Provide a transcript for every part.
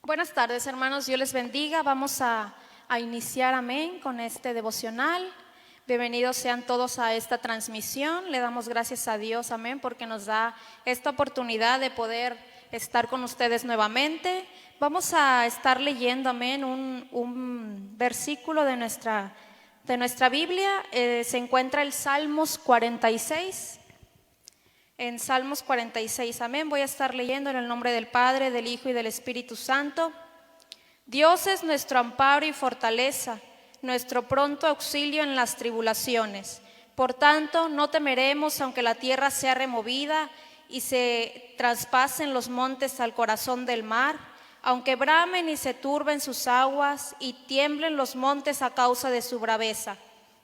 Buenas tardes, hermanos, Dios les bendiga. Vamos a iniciar, amén, con este devocional. Bienvenidos sean todos a esta transmisión. Le damos gracias a Dios, amén, porque nos da esta oportunidad de poder estar con ustedes nuevamente. Vamos a estar leyendo, amén, un versículo de nuestra Biblia. Se encuentra el Salmos 46. En Salmos 46, amén. Voy a estar leyendo en el nombre del Padre, del Hijo y del Espíritu Santo. Dios es nuestro amparo y fortaleza, nuestro pronto auxilio en las tribulaciones. Por tanto, no temeremos aunque la tierra sea removida y se traspasen los montes al corazón del mar, aunque bramen y se turben sus aguas y tiemblen los montes a causa de su braveza.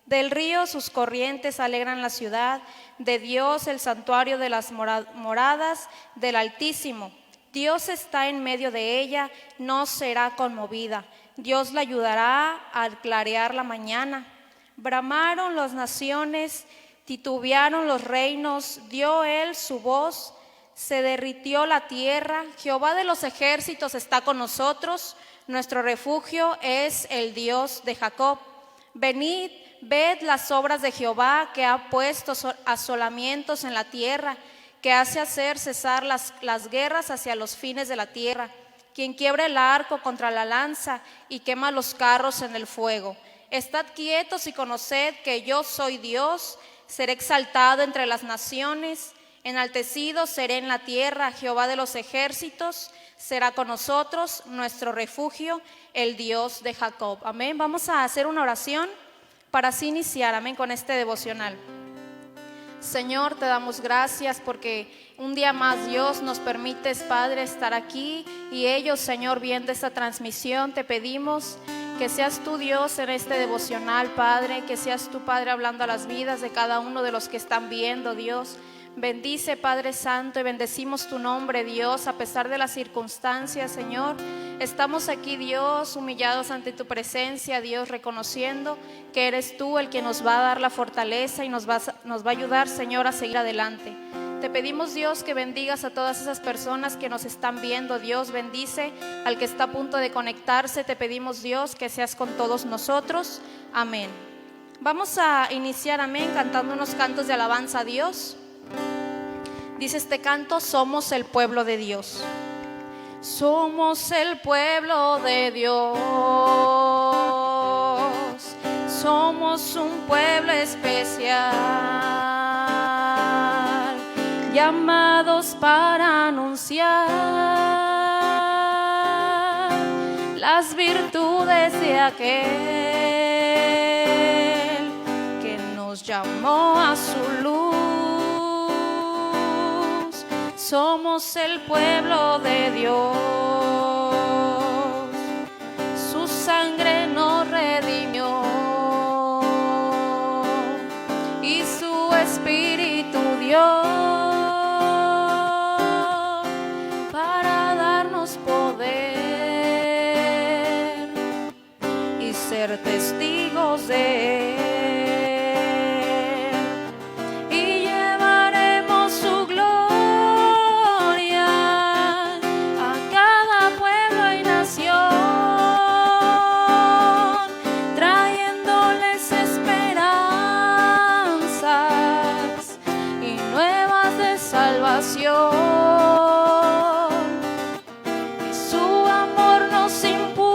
Del río sus corrientes alegran la ciudad, de Dios el santuario de las moradas del Altísimo. Dios está en medio de ella, no será conmovida. Dios la ayudará al clarear la mañana. Bramaron las naciones, titubearon los reinos, dio él su voz, se derritió la tierra. Jehová de los ejércitos está con nosotros, nuestro refugio es el Dios de Jacob. Venid, ved las obras de Jehová, que ha puesto asolamientos en la tierra, que hace hacer cesar las guerras hacia los fines de la tierra, quien quiebra el arco contra la lanza y quema los carros en el fuego. Estad quietos y conoced que yo soy Dios, seré exaltado entre las naciones, enaltecido seré en la tierra. Jehová de los ejércitos será con nosotros, nuestro refugio, el Dios de Jacob. Amén. Vamos a hacer una oración para así iniciar, amén, con este devocional. Señor, te damos gracias porque un día más, Dios, nos permites, Padre, estar aquí, y ellos, Señor, viendo esta transmisión, te pedimos que seas tú, Dios, en este devocional, Padre, que seas tú, Padre, hablando a las vidas de cada uno de los que están viendo, Dios. Bendice, Padre Santo, y bendecimos tu nombre, Dios, a pesar de las circunstancias, Señor. Estamos aquí, Dios, humillados ante tu presencia, Dios, reconociendo que eres tú el que nos va a dar la fortaleza y nos va a ayudar, Señor, a seguir adelante. Te pedimos, Dios, que bendigas a todas esas personas que nos están viendo, Dios. Bendice al que está a punto de conectarse. Te pedimos, Dios, que seas con todos nosotros. Amén. Vamos a iniciar, amén, cantando unos cantos de alabanza a Dios. Dice este canto: somos el pueblo de Dios. Somos el pueblo de Dios. Somos un pueblo especial, llamados para anunciar las virtudes de aquel que nos llamó a su luz. Somos el pueblo de Dios, su sangre nos redimió y su espíritu dio para darnos poder y ser testigos de él. Y su amor nos impulsa,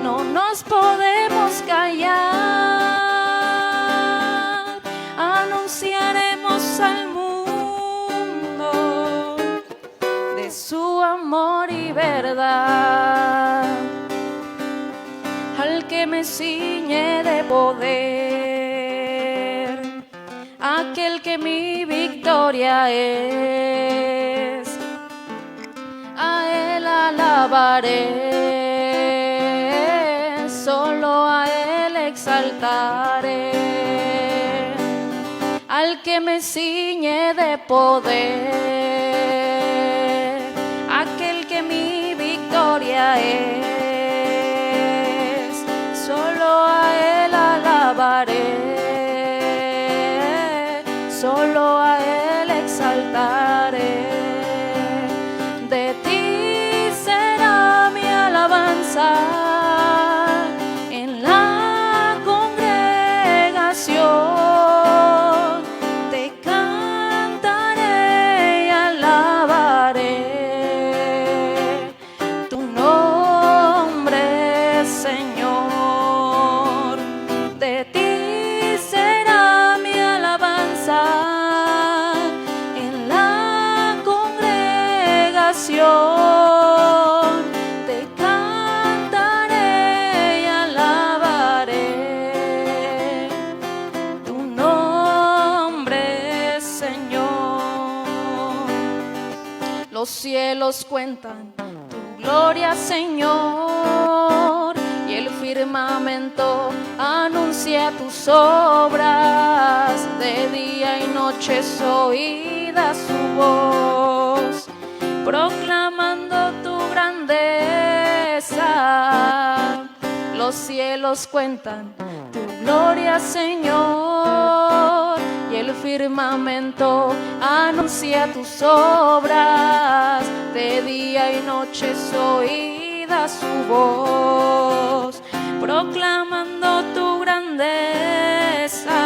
no nos podemos callar. Anunciaremos al mundo de su amor y verdad, al que me ciñe de poder, aquel que mi victoria es. A él alabaré, solo a él exaltaré, al que me ciñe de poder, aquel que mi victoria es. Solo a él alabaré, solo a él exaltaré. De cielos cuentan tu gloria, Señor, y el firmamento anuncia tus obras. De día y noche es oída su voz, proclamando tu grandeza. Los cielos cuentan tu gloria, Señor, y el firmamento anuncia tus obras. De día y noche es oída su voz, proclamando tu grandeza.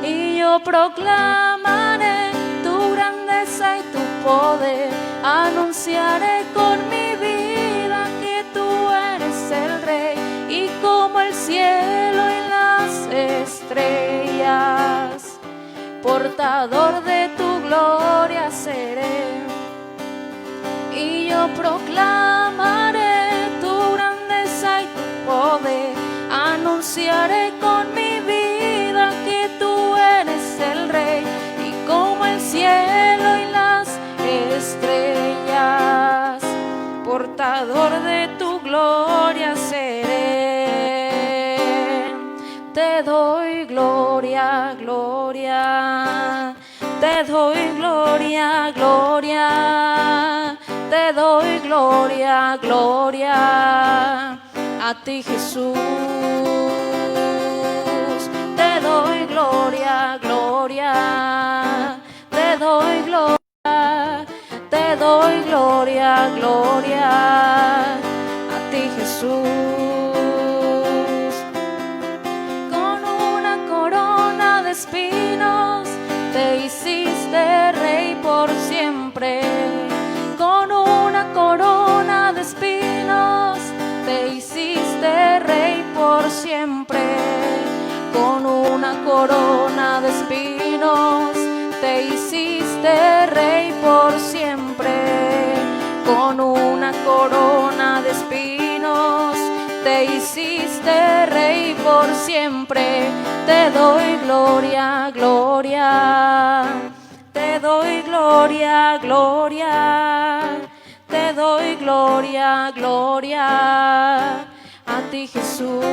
Y yo proclamaré tu grandeza y tu poder, anunciaré con mi vida que tú eres el Rey, y como el cielo y las estrellas, portador de tu gloria seré. Y yo proclamaré tu grandeza y tu poder, anunciaré con mi vida que tú eres el Rey, y como el cielo y las estrellas, portador de tu gloria seré. Te doy gloria, gloria, te doy gloria, gloria, te doy gloria, gloria, a ti Jesús. Te doy gloria, gloria, te doy gloria, te doy gloria, gloria, a ti Jesús. Con una corona de espinos te hiciste Rey por siempre. Con una corona de espinos te hiciste Rey por siempre. Con una corona de espinos te hiciste Rey por siempre. Con una corona de espinos te hiciste Rey por siempre. Te doy gloria, gloria, te doy gloria, gloria, te doy gloria, gloria, a ti Jesús.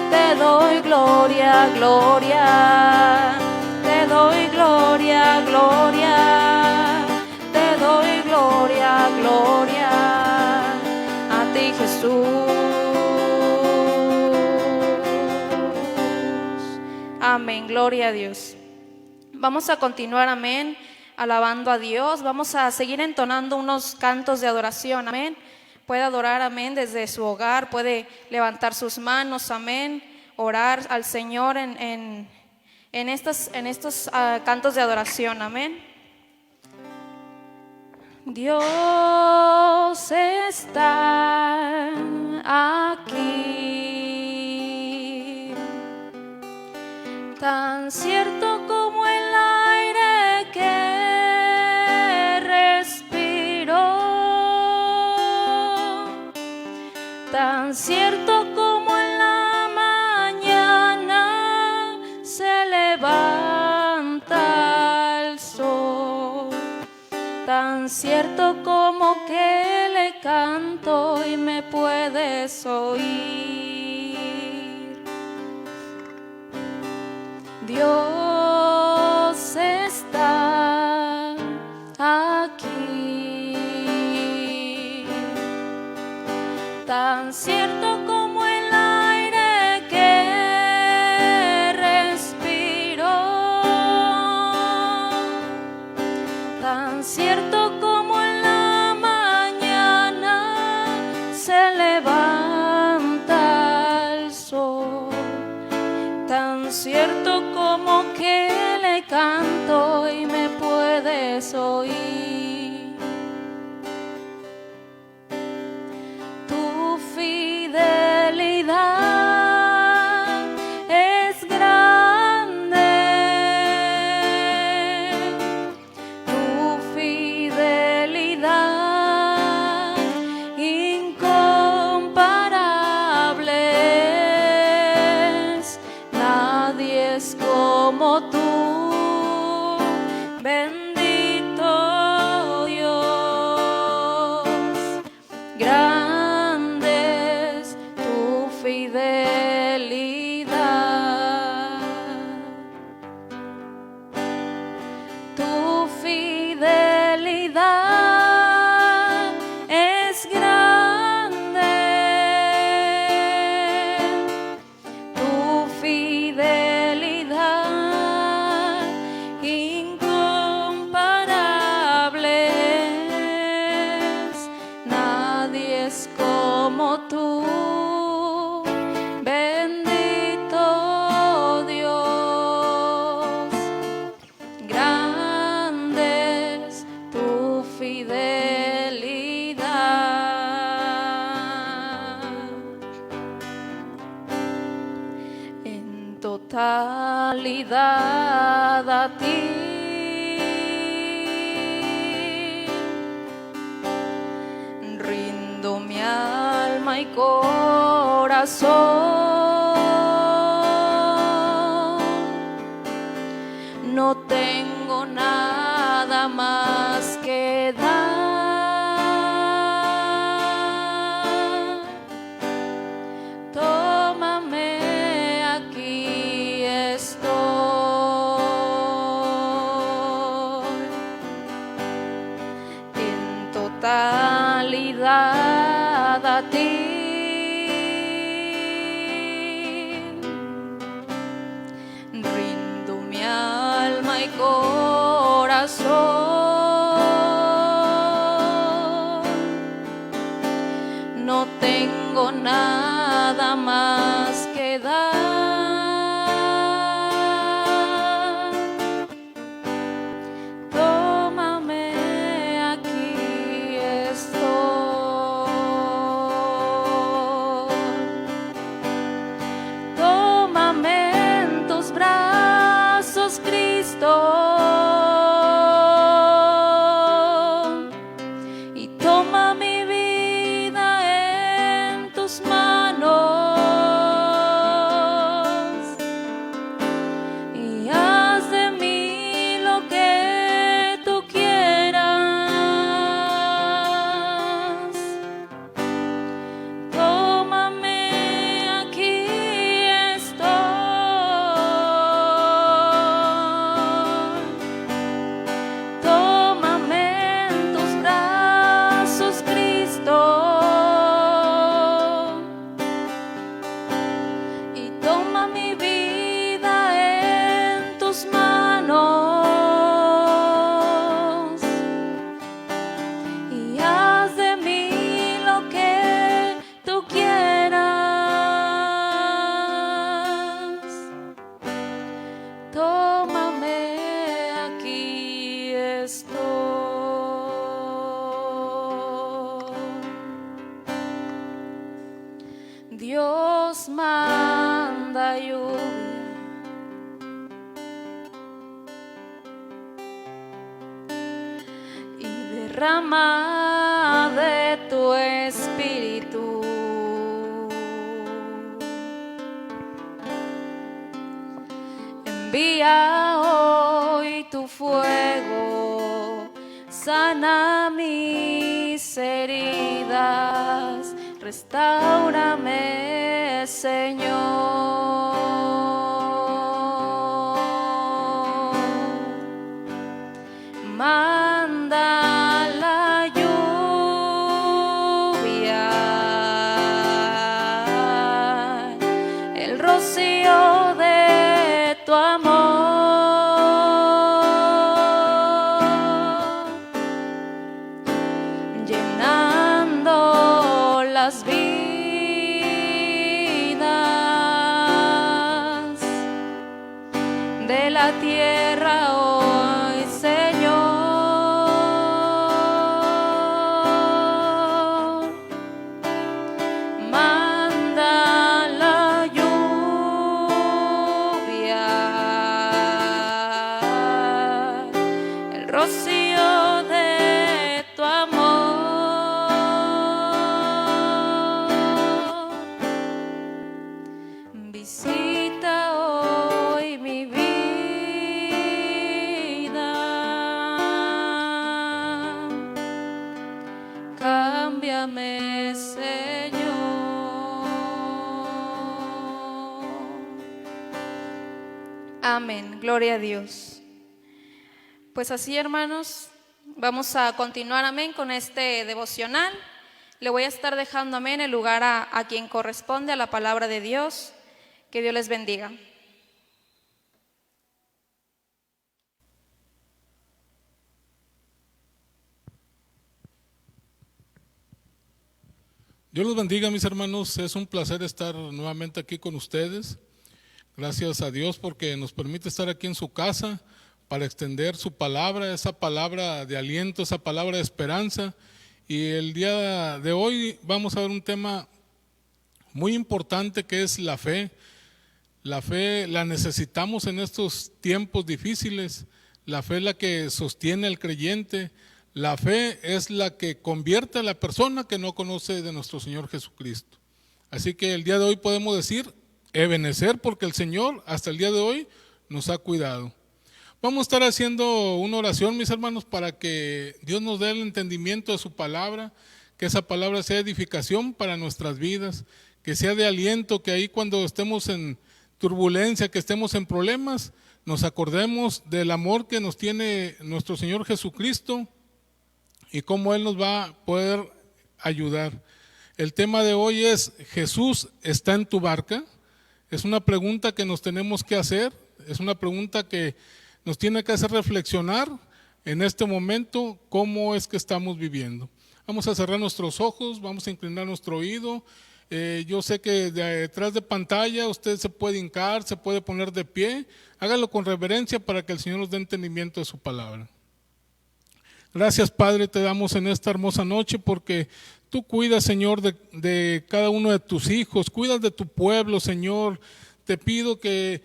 Te doy gloria, gloria, te doy gloria, gloria, te doy gloria, gloria, a ti Jesús. Amén, gloria a Dios. Vamos a continuar, amén, alabando a Dios. Vamos a seguir entonando unos cantos de adoración, amén. Puede adorar, amén, desde su hogar, puede levantar sus manos, amén, orar al Señor en estos cantos de adoración, amén. Dios está aquí, tan cierto como el aire que respiro, tan cierto como en la mañana se levanta el sol, tan cierto como que le canto y me puedes oír. Dios está aquí, tan cierto como el aire que respiro, tan cierto como en la mañana se levanta el sol, tan cierto como que le canto y me puedes oír. Tu fidelidad es grande, tu fidelidad incomparable es. Nadie es como tú, bendito totalidad a ti. Rindo mi alma y corazón, no tengo nada más que dar. Tómame, aquí estoy, en totalidad a ti. Rindo mi alma y corazón, no tengo nada más que dar. Tómame, aquí estoy. Tómame en tus brazos, Cristo, y toma mi vida en tus manos, y haz de mí lo que tú quieras. Tómame, aquí estoy. Tómame en tus brazos, Cristo, y toma mi vida en tus manos, y haz de mí lo que tú quieras. Tómame, aquí estoy. Dios manda lluvia y derrama de tu espíritu. Envía hoy tu fuego, sana mis heridas, restáurame, Señor. Manda la lluvia, el rocío de tu amor, llenando las vidas de la tierra hoy, Señor. Manda la lluvia, el rocío de tu amor. Visita hoy mi vida, cámbiame, Señor. Amén, gloria a Dios. Pues así, hermanos, vamos a continuar, amén, con este devocional. Le voy a estar dejando, amén, el lugar a quien corresponde a la palabra de Dios. Que Dios les bendiga. Dios los bendiga, mis hermanos. Es un placer estar nuevamente aquí con ustedes. Gracias a Dios porque nos permite estar aquí en su casa para extender su palabra, esa palabra de aliento, esa palabra de esperanza. Y el día de hoy vamos a ver un tema muy importante que es la fe. La fe la necesitamos en estos tiempos difíciles. La fe es la que sostiene al creyente. La fe es la que convierte a la persona que no conoce de nuestro Señor Jesucristo. Así que el día de hoy podemos decir Ebenecer, porque el Señor hasta el día de hoy nos ha cuidado. Vamos a estar haciendo una oración, mis hermanos, para que Dios nos dé el entendimiento de su palabra, que esa palabra sea edificación para nuestras vidas, que sea de aliento, que ahí cuando estemos en turbulencia, que estemos en problemas, nos acordemos del amor que nos tiene nuestro Señor Jesucristo y cómo Él nos va a poder ayudar. El tema de hoy es: ¿Jesús está en tu barca? Es una pregunta que nos tenemos que hacer, es una pregunta que nos tiene que hacer reflexionar en este momento cómo es que estamos viviendo. Vamos a cerrar nuestros ojos, vamos a inclinar nuestro oído. Yo sé que detrás de pantalla usted se puede hincar, se puede poner de pie. Hágalo con reverencia para que el Señor nos dé entendimiento de su palabra. Gracias, Padre, te damos en esta hermosa noche porque tú cuidas, Señor, de cada uno de tus hijos, cuidas de tu pueblo, Señor. Te pido que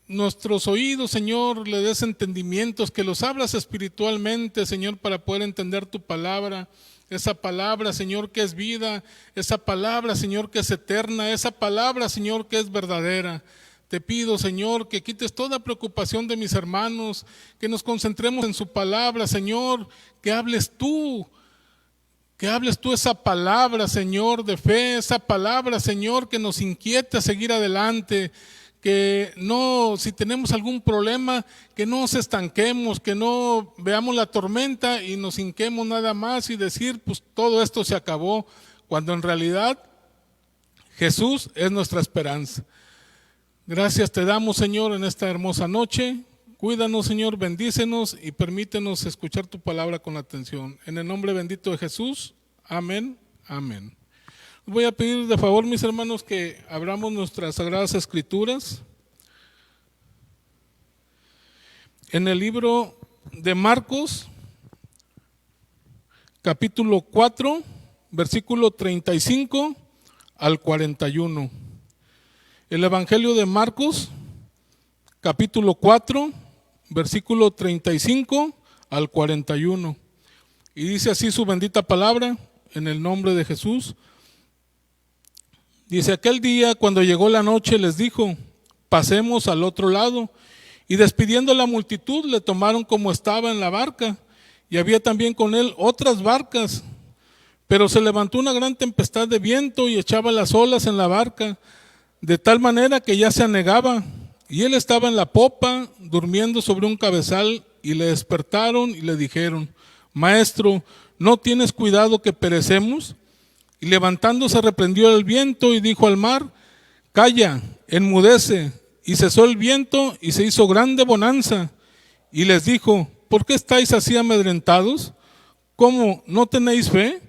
nuestros oídos, Señor, le des entendimientos, que los abras espiritualmente, Señor, para poder entender tu palabra. Esa palabra, Señor, que es vida, esa palabra, Señor, que es eterna, esa palabra, Señor, que es verdadera. Te pido, Señor, que quites toda preocupación de mis hermanos, que nos concentremos en su palabra, Señor, que hables tú esa palabra, Señor, de fe, esa palabra, Señor, que nos inquieta a seguir adelante. Que no, si tenemos algún problema, que no nos estanquemos, que no veamos la tormenta y nos hinquemos nada más y decir, pues todo esto se acabó, cuando en realidad Jesús es nuestra esperanza. Gracias te damos, Señor, en esta hermosa noche. Cuídanos, Señor, bendícenos y permítenos escuchar tu palabra con atención. En el nombre bendito de Jesús, amén, amén. Voy a pedir de favor, mis hermanos, que abramos nuestras Sagradas Escrituras en el libro de Marcos, capítulo 4, versículo 35 al 41. El Evangelio de Marcos, capítulo 4, versículo 35 al 41. Y dice así su bendita palabra, en el nombre de Jesús. Dice: aquel día, cuando llegó la noche, les dijo: pasemos al otro lado. Y despidiendo la multitud, le tomaron como estaba en la barca, y había también con él otras barcas. Pero se levantó una gran tempestad de viento y echaba las olas en la barca, de tal manera que ya se anegaba. Y él estaba en la popa, durmiendo sobre un cabezal, y le despertaron y le dijeron: Maestro, ¿no tienes cuidado que perecemos? Y levantándose reprendió el viento y dijo al mar: calla, enmudece. Y cesó el viento y se hizo grande bonanza. Y les dijo: ¿por qué estáis así amedrentados? ¿Cómo, no tenéis fe?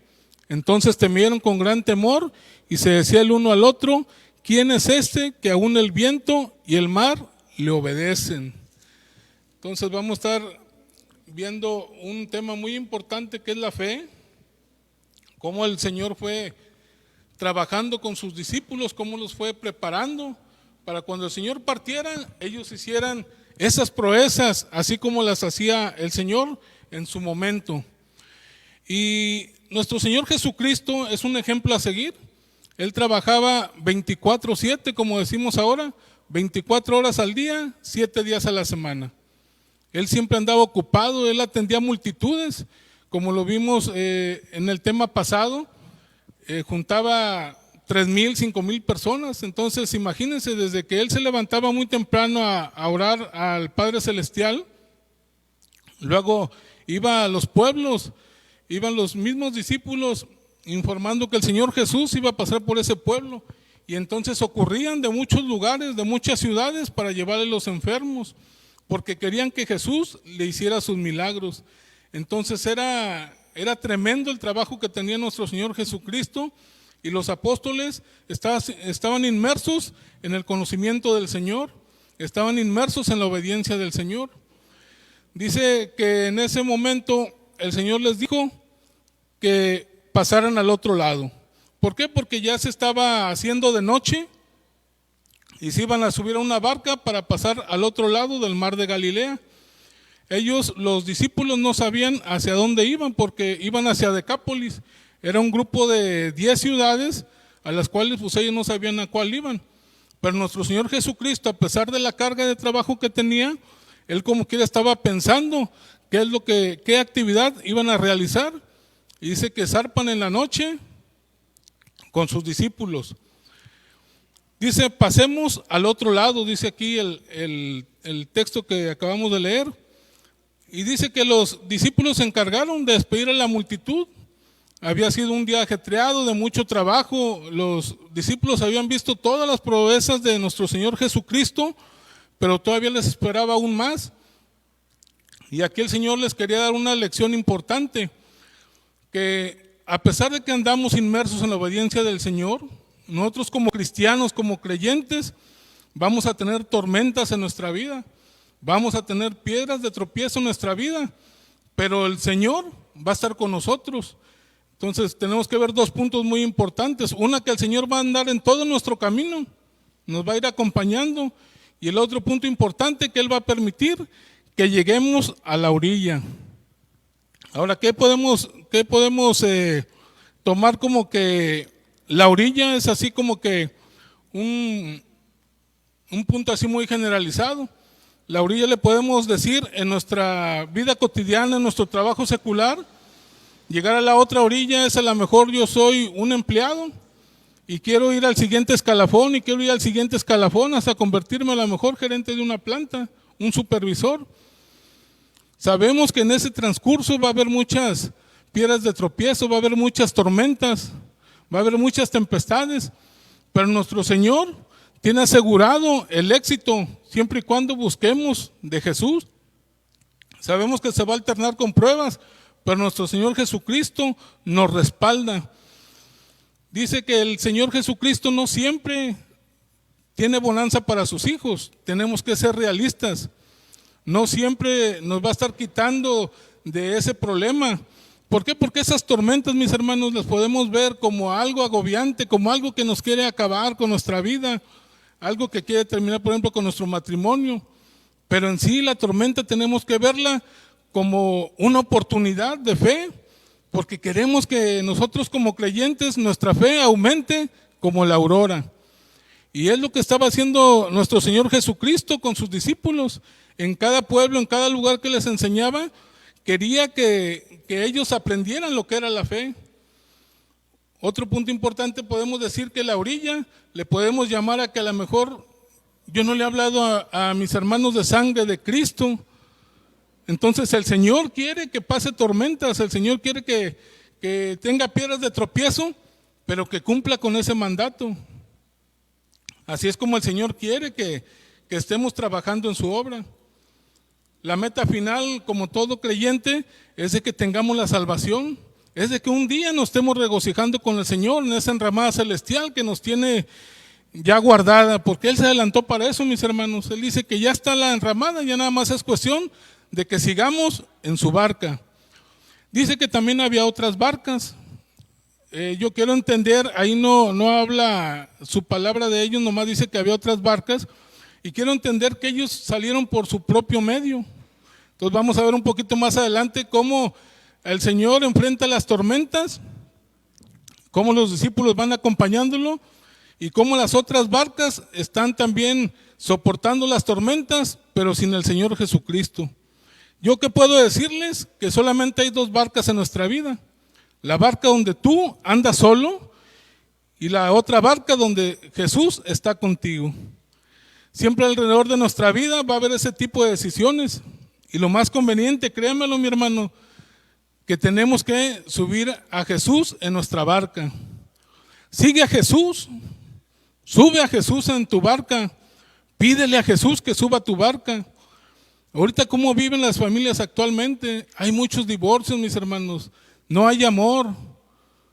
Entonces temieron con gran temor y se decía el uno al otro: ¿quién es este que aún el viento y el mar le obedecen? Entonces vamos a estar viendo un tema muy importante que es la fe. Cómo el Señor fue trabajando con sus discípulos, cómo los fue preparando para cuando el Señor partiera, ellos hicieran esas proezas, así como las hacía el Señor en su momento. Y nuestro Señor Jesucristo es un ejemplo a seguir. Él trabajaba 24/7, como decimos ahora, 24 horas al día, 7 días a la semana. Él siempre andaba ocupado, él atendía multitudes. Como lo vimos en el tema pasado, juntaba 3,000, 5,000 personas. Entonces imagínense, desde que él se levantaba muy temprano a orar al Padre Celestial, luego iba a los pueblos, iban los mismos discípulos informando que el Señor Jesús iba a pasar por ese pueblo, y entonces ocurrían de muchos lugares, de muchas ciudades, para llevarle los enfermos, porque querían que Jesús le hiciera sus milagros. Entonces era tremendo el trabajo que tenía nuestro Señor Jesucristo, y los apóstoles estaban inmersos en el conocimiento del Señor, estaban inmersos en la obediencia del Señor. Dice que en ese momento el Señor les dijo que pasaran al otro lado. ¿Por qué? Porque ya se estaba haciendo de noche y se iban a subir a una barca para pasar al otro lado del mar de Galilea. Ellos, los discípulos, no sabían hacia dónde iban porque iban hacia Decápolis. Era un grupo de 10 ciudades a las cuales pues ellos no sabían a cuál iban. Pero nuestro Señor Jesucristo, a pesar de la carga de trabajo que tenía, Él como quiera estaba pensando qué actividad iban a realizar. Y dice que zarpan en la noche con sus discípulos. Dice, pasemos al otro lado, dice aquí el texto que acabamos de leer. Y dice que los discípulos se encargaron de despedir a la multitud. Había sido un día ajetreado, de mucho trabajo. Los discípulos habían visto todas las proezas de nuestro Señor Jesucristo, pero todavía les esperaba aún más. Y aquí el Señor les quería dar una lección importante, que a pesar de que andamos inmersos en la obediencia del Señor, nosotros como cristianos, como creyentes, vamos a tener tormentas en nuestra vida, vamos a tener piedras de tropiezo en nuestra vida, pero el Señor va a estar con nosotros. Entonces tenemos que ver dos puntos muy importantes. Una, que el Señor va a andar en todo nuestro camino, nos va a ir acompañando. Y el otro punto importante, que Él va a permitir que lleguemos a la orilla. Ahora, ¿qué podemos tomar como que la orilla es así como que un punto así muy generalizado? La orilla le podemos decir en nuestra vida cotidiana, en nuestro trabajo secular. Llegar a la otra orilla es, a lo mejor yo soy un empleado y quiero ir al siguiente escalafón y quiero ir al siguiente escalafón hasta convertirme a lo mejor gerente de una planta, un supervisor. Sabemos que en ese transcurso va a haber muchas piedras de tropiezo, va a haber muchas tormentas, va a haber muchas tempestades, pero nuestro Señor tiene asegurado el éxito siempre y cuando busquemos de Jesús. Sabemos que se va a alternar con pruebas, pero nuestro Señor Jesucristo nos respalda. Dice que el Señor Jesucristo no siempre tiene bonanza para sus hijos. Tenemos que ser realistas. No siempre nos va a estar quitando de ese problema. ¿Por qué? Porque esas tormentas, mis hermanos, las podemos ver como algo agobiante, como algo que nos quiere acabar con nuestra vida, algo que quiere terminar, por ejemplo, con nuestro matrimonio. Pero en sí la tormenta tenemos que verla como una oportunidad de fe, porque queremos que nosotros como creyentes nuestra fe aumente como la aurora. Y es lo que estaba haciendo nuestro Señor Jesucristo con sus discípulos. En cada pueblo, en cada lugar que les enseñaba, quería que ellos aprendieran lo que era la fe. Otro punto importante, podemos decir que la orilla le podemos llamar a que a lo mejor yo no le he hablado a mis hermanos de sangre de Cristo. Entonces el Señor quiere que pase tormentas, el Señor quiere que tenga piedras de tropiezo, pero que cumpla con ese mandato. Así es como el Señor quiere que estemos trabajando en su obra. La meta final, como todo creyente, es de que tengamos la salvación, es de que un día nos estemos regocijando con el Señor en esa enramada celestial que nos tiene ya guardada, porque Él se adelantó para eso, mis hermanos. Él dice que ya está la enramada, ya nada más es cuestión de que sigamos en su barca. Dice que también había otras barcas. Yo quiero entender, ahí no habla su palabra de ellos, nomás dice que había otras barcas, y quiero entender que ellos salieron por su propio medio. Entonces vamos a ver un poquito más adelante cómo el Señor enfrenta las tormentas, cómo los discípulos van acompañándolo y cómo las otras barcas están también soportando las tormentas, pero sin el Señor Jesucristo. ¿Yo qué puedo decirles? Que solamente hay dos barcas en nuestra vida. La barca donde tú andas solo y la otra barca donde Jesús está contigo. Siempre alrededor de nuestra vida va a haber ese tipo de decisiones. Y lo más conveniente, créanmelo, mi hermano, que tenemos que subir a Jesús en nuestra barca. Sigue a Jesús, sube a Jesús en tu barca, pídele a Jesús que suba a tu barca. Ahorita, ¿cómo viven las familias actualmente? Hay muchos divorcios, mis hermanos, no hay amor,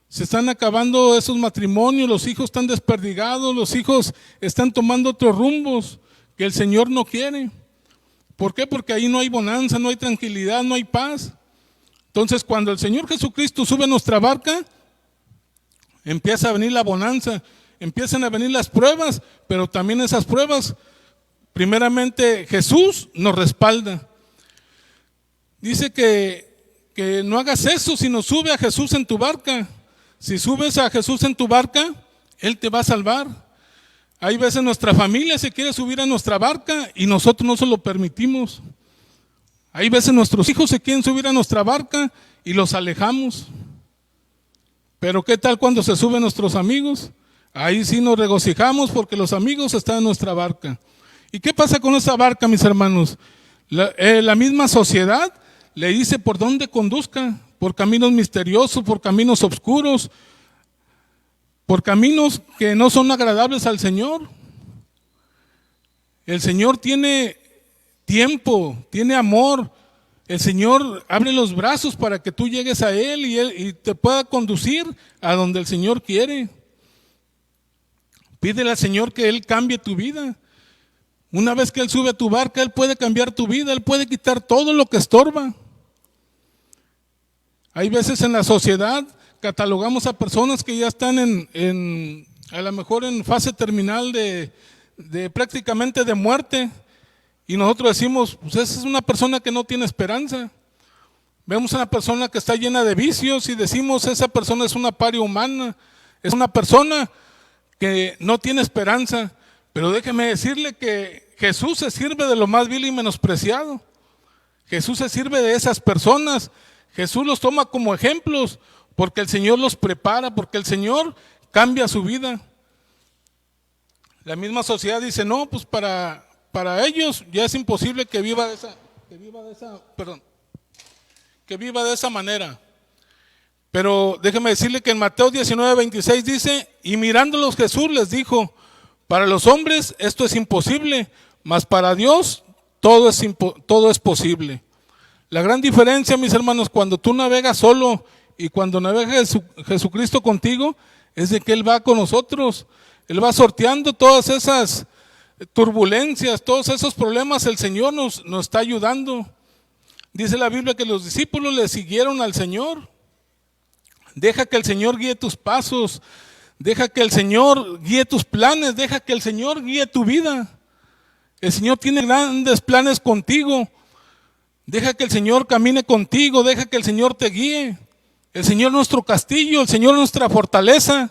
se están acabando esos matrimonios, los hijos están desperdigados, los hijos están tomando otros rumbos que el Señor no quiere. ¿Por qué? Porque ahí no hay bonanza, no hay tranquilidad, no hay paz. Entonces, cuando el Señor Jesucristo sube a nuestra barca, empieza a venir la bonanza, empiezan a venir las pruebas, pero también esas pruebas, primeramente Jesús nos respalda. Dice que no hagas eso, sino sube a Jesús en tu barca. Si subes a Jesús en tu barca, Él te va a salvar. Hay veces nuestra familia se quiere subir a nuestra barca y nosotros no se lo permitimos. Hay veces nuestros hijos se quieren subir a nuestra barca y los alejamos. Pero ¿qué tal cuando se suben nuestros amigos? Ahí sí nos regocijamos porque los amigos están en nuestra barca. ¿Y qué pasa con esa barca, mis hermanos? La misma sociedad le dice por dónde conduzca, por caminos misteriosos, por caminos oscuros, por caminos que no son agradables al Señor. El Señor tiene tiempo, tiene amor. El Señor abre los brazos para que tú llegues a Él y te pueda conducir a donde el Señor quiere. Pídele al Señor que Él cambie tu vida. Una vez que Él sube a tu barca, Él puede cambiar tu vida, Él puede quitar todo lo que estorba. Hay veces en la sociedad catalogamos a personas que ya están a lo mejor en fase terminal de prácticamente de muerte. Y nosotros decimos, pues esa es una persona que no tiene esperanza. Vemos a una persona que está llena de vicios y decimos, esa persona es una paria humana, es una persona que no tiene esperanza. Pero déjeme decirle que Jesús se sirve de lo más vil y menospreciado. Jesús se sirve de esas personas. Jesús los toma como ejemplos porque el Señor los prepara, porque el Señor cambia su vida. La misma sociedad dice, no, pues para ellos ya es imposible que viva de esa manera. Pero déjeme decirle que en Mateo 19:26 dice, y mirándolos Jesús les dijo, para los hombres esto es imposible, mas para Dios todo es posible. La gran diferencia, mis hermanos, cuando tú navegas solo y cuando navega Jesucristo contigo, es de que Él va con nosotros. Él va sorteando todas esas turbulencias, todos esos problemas, el Señor nos está ayudando. Dice la Biblia que los discípulos le siguieron al Señor. Deja que el Señor guíe tus pasos, deja que el Señor guíe tus planes, deja que el Señor guíe tu vida. El Señor tiene grandes planes contigo. Deja que el Señor camine contigo, deja que el Señor te guíe. El Señor es nuestro castillo, el Señor es nuestra fortaleza.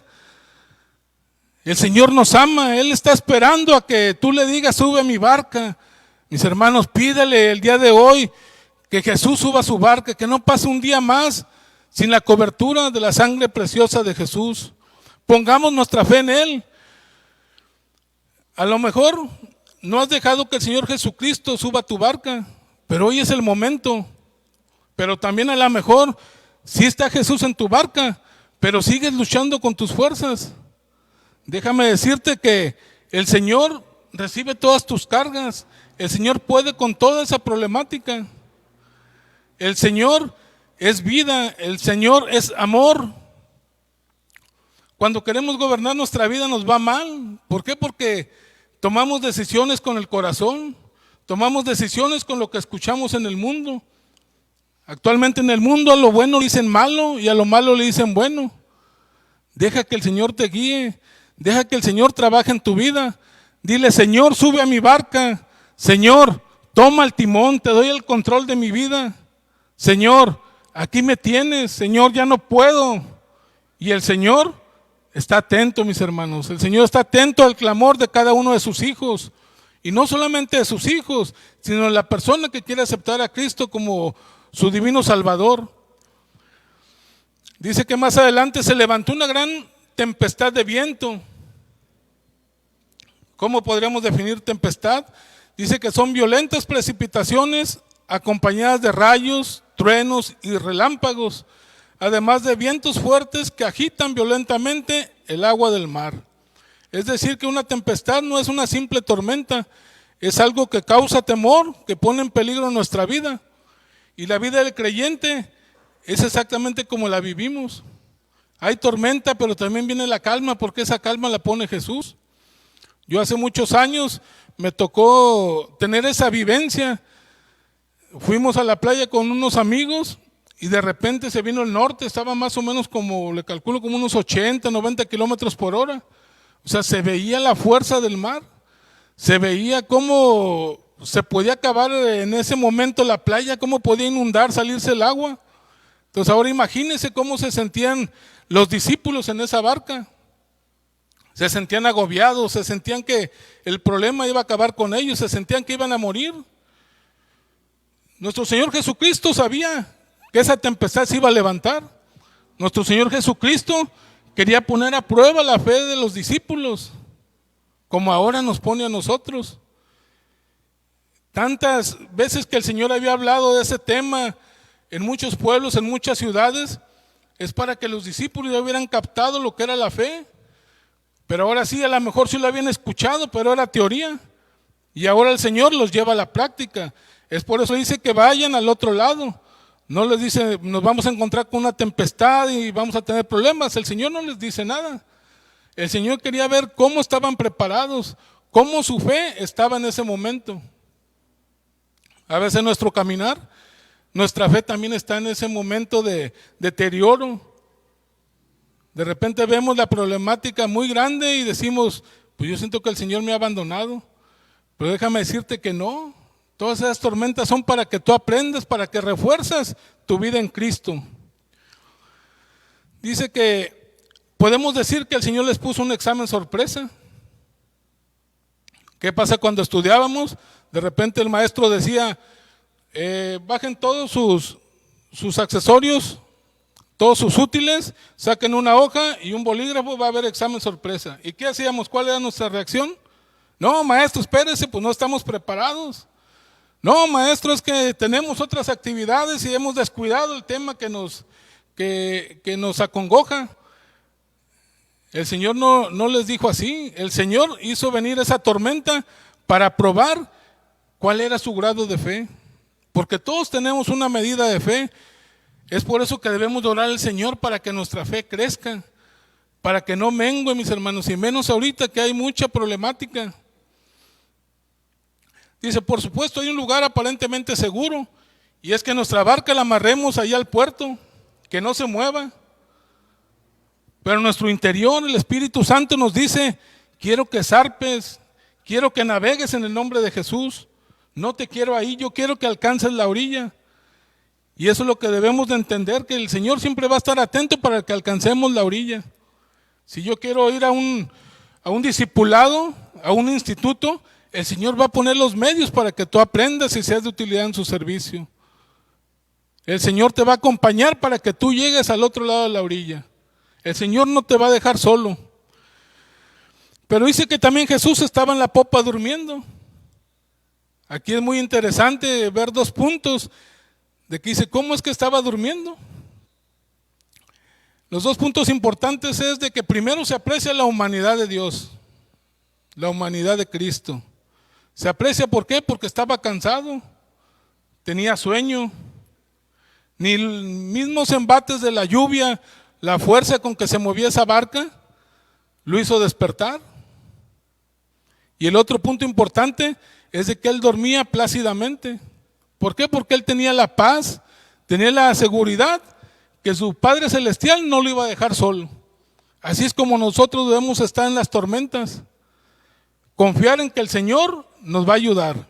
El Señor nos ama, Él está esperando a que tú le digas, sube a mi barca. Mis hermanos, pídele el día de hoy que Jesús suba a su barca, que no pase un día más sin la cobertura de la sangre preciosa de Jesús. Pongamos nuestra fe en Él. A lo mejor no has dejado que el Señor Jesucristo suba a tu barca, pero hoy es el momento. Pero también a lo mejor sí está Jesús en tu barca, pero sigues luchando con tus fuerzas. Déjame decirte que el Señor recibe todas tus cargas. El Señor puede con toda esa problemática. El Señor es vida, el Señor es amor. Cuando queremos gobernar nuestra vida nos va mal. ¿Por qué? Porque tomamos decisiones con el corazón, tomamos decisiones con lo que escuchamos en el mundo. Actualmente en el mundo a lo bueno le dicen malo y a lo malo le dicen bueno. Deja que el Señor te guíe, deja que el Señor trabaje en tu vida. Dile, Señor, sube a mi barca. Señor, toma el timón, te doy el control de mi vida. Señor, aquí me tienes. Señor, ya no puedo. Y el Señor está atento, mis hermanos. El Señor está atento al clamor de cada uno de sus hijos. Y no solamente de sus hijos, sino de la persona que quiere aceptar a Cristo como su divino Salvador. Dice que más adelante se levantó una gran tempestad de viento. ¿Cómo podríamos definir tempestad? Dice que son violentas precipitaciones acompañadas de rayos, truenos y relámpagos, además de vientos fuertes que agitan violentamente el agua del mar. Es decir, que una tempestad no es una simple tormenta, es algo que causa temor, que pone en peligro nuestra vida. Y la vida del creyente es exactamente como la vivimos. Hay tormenta, pero también viene la calma, porque esa calma la pone Jesús. Yo hace muchos años me tocó tener esa vivencia. Fuimos a la playa con unos amigos y de repente se vino el norte, estaba más o menos como, le calculo como unos 80, 90 kilómetros por hora. O sea, se veía la fuerza del mar, se veía cómo se podía acabar en ese momento la playa, cómo podía inundar, salirse el agua. Entonces ahora imagínense cómo se sentían los discípulos en esa barca. Se sentían agobiados, se sentían que el problema iba a acabar con ellos, se sentían que iban a morir. Nuestro Señor Jesucristo sabía que esa tempestad se iba a levantar. Nuestro Señor Jesucristo quería poner a prueba la fe de los discípulos, como ahora nos pone a nosotros. Tantas veces que el Señor había hablado de ese tema en muchos pueblos, en muchas ciudades, es para que los discípulos ya hubieran captado lo que era la fe. Pero ahora sí, a lo mejor sí lo habían escuchado, pero era teoría. Y ahora el Señor los lleva a la práctica. Es por eso dice que vayan al otro lado. No les dice, nos vamos a encontrar con una tempestad y vamos a tener problemas. El Señor no les dice nada. El Señor quería ver cómo estaban preparados, cómo su fe estaba en ese momento. A veces nuestro caminar, nuestra fe también está en ese momento de deterioro. De repente vemos la problemática muy grande y decimos, pues yo siento que el Señor me ha abandonado. Pero déjame decirte que no. Todas esas tormentas son para que tú aprendas, para que refuerzas tu vida en Cristo. Dice que podemos decir que el Señor les puso un examen sorpresa. ¿Qué pasa cuando estudiábamos? De repente el maestro decía, bajen todos sus accesorios, todos sus útiles, saquen una hoja y un bolígrafo, va a haber examen sorpresa. ¿Y qué hacíamos? ¿Cuál era nuestra reacción? No, maestro, espérese, pues no estamos preparados. No, maestro, es que tenemos otras actividades y hemos descuidado el tema que nos acongoja. El Señor no les dijo así. El Señor hizo venir esa tormenta para probar cuál era su grado de fe. Porque todos tenemos una medida de fe. Es por eso que debemos de orar al Señor para que nuestra fe crezca, para que no mengue, mis hermanos, y menos ahorita que hay mucha problemática. Dice, por supuesto hay un lugar aparentemente seguro, y es que nuestra barca la amarremos allá al puerto, que no se mueva. Pero en nuestro interior el Espíritu Santo nos dice, quiero que zarpes, quiero que navegues en el nombre de Jesús, no te quiero ahí, yo quiero que alcances la orilla. Y eso es lo que debemos de entender, que el Señor siempre va a estar atento para que alcancemos la orilla. Si yo quiero ir a un discipulado, a un instituto, el Señor va a poner los medios para que tú aprendas y seas de utilidad en su servicio. El Señor te va a acompañar para que tú llegues al otro lado de la orilla. El Señor no te va a dejar solo. Pero dice que también Jesús estaba en la popa durmiendo. Aquí es muy interesante ver dos puntos de que dice, ¿cómo es que estaba durmiendo? Los dos puntos importantes es de que primero se aprecia la humanidad de Dios, la humanidad de Cristo. Se aprecia, ¿por qué? Porque estaba cansado, tenía sueño, ni los mismos embates de la lluvia, la fuerza con que se movía esa barca, lo hizo despertar. Y el otro punto importante es de que él dormía plácidamente. ¿Por qué? Porque él tenía la paz, tenía la seguridad que su Padre Celestial no lo iba a dejar solo. Así es como nosotros debemos estar en las tormentas. Confiar en que el Señor nos va a ayudar.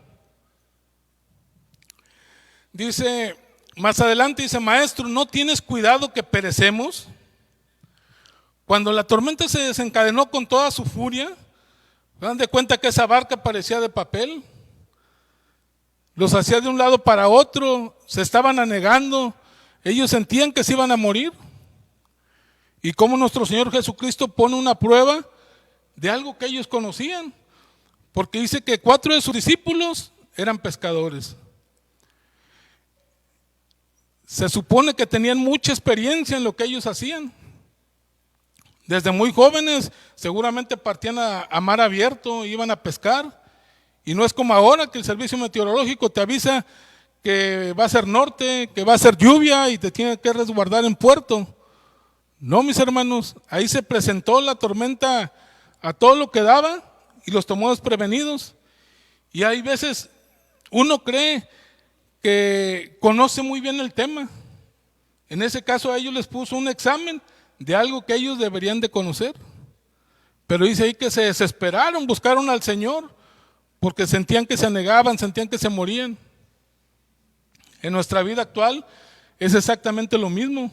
Dice, más adelante dice, maestro, ¿no tienes cuidado que perecemos? Cuando la tormenta se desencadenó con toda su furia, ¿se dan de cuenta que esa barca parecía de papel? Los hacía de un lado para otro, se estaban anegando, ellos sentían que se iban a morir. Y cómo nuestro Señor Jesucristo pone una prueba de algo que ellos conocían, porque dice que 4 de sus discípulos eran pescadores. Se supone que tenían mucha experiencia en lo que ellos hacían. Desde muy jóvenes seguramente partían a mar abierto, iban a pescar. Y no es como ahora que el servicio meteorológico te avisa que va a ser norte, que va a ser lluvia y te tiene que resguardar en puerto. No, mis hermanos, ahí se presentó la tormenta a todo lo que daba y los tomó desprevenidos. Y hay veces uno cree que conoce muy bien el tema. En ese caso a ellos les puso un examen de algo que ellos deberían de conocer. Pero dice ahí que se desesperaron, buscaron al Señor, porque sentían que se anegaban, sentían que se morían. En nuestra vida actual es exactamente lo mismo.